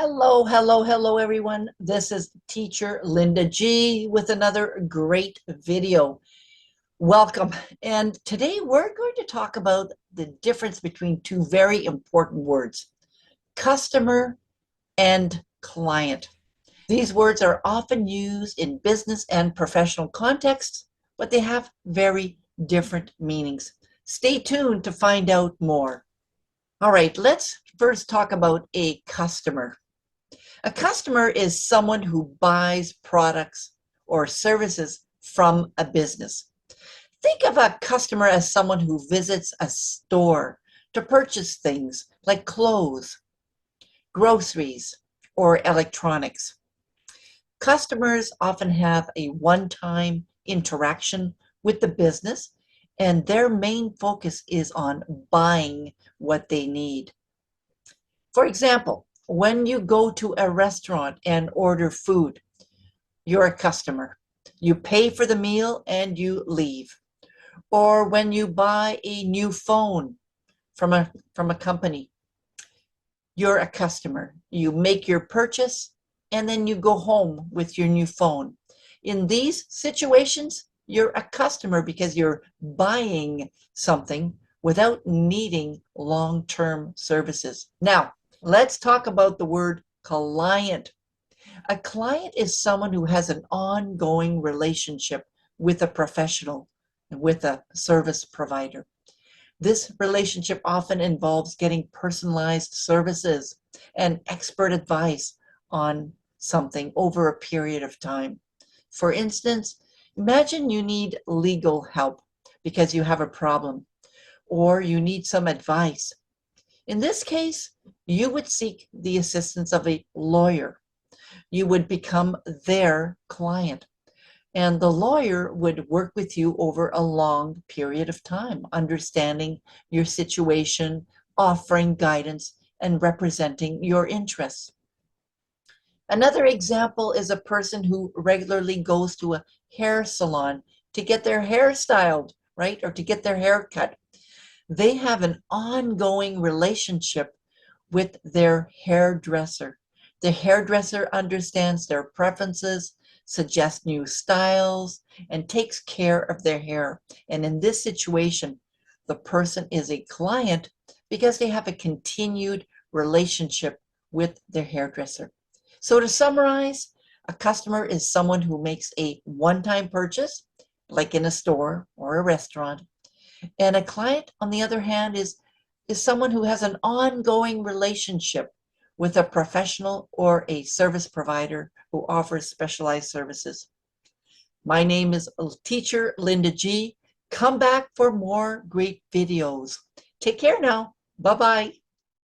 Hello, everyone. This is teacher Linda G with another great video. Welcome. And today we're going to talk about the difference between two very important words, customer and client. These words are often used in business and professional contexts, but they have very different meanings. Stay tuned to find out more. All right, let's first talk about a customer. A customer is someone who buys products or services from a business. Think of a customer as someone who visits a store to purchase things like clothes, groceries, or electronics. Customers often have a one-time interaction with the business, and their main focus is on buying what they need. For example, when you go to a restaurant and order food, you're a customer. You pay for the meal and you leave. Or when you buy a new phone from a company, you're a customer. You make your purchase and then you go home with your new phone. In these situations, you're a customer because you're buying something without needing long-term services. Now, let's talk about the word client. A client is someone who has an ongoing relationship with a professional, with a service provider. This relationship often involves getting personalized services and expert advice on something over a period of time. For instance, imagine you need legal help because you have a problem, or you need some advice. In this case, you would seek the assistance of a lawyer. You would become their client, and the lawyer would work with you over a long period of time, understanding your situation, offering guidance, and representing your interests. Another example is a person who regularly goes to a hair salon to get their hair styled, right? Or to get their hair cut. They have an ongoing relationship with their hairdresser. The hairdresser understands their preferences, suggests new styles, and takes care of their hair. And in this situation, the person is a client because they have a continued relationship with their hairdresser. So to summarize, a customer is someone who makes a one-time purchase, like in a store or a restaurant. And a client, on the other hand, is someone who has an ongoing relationship with a professional or a service provider who offers specialized services. My name is teacher Linda G. Come back for more great videos. Take care now. Bye-bye.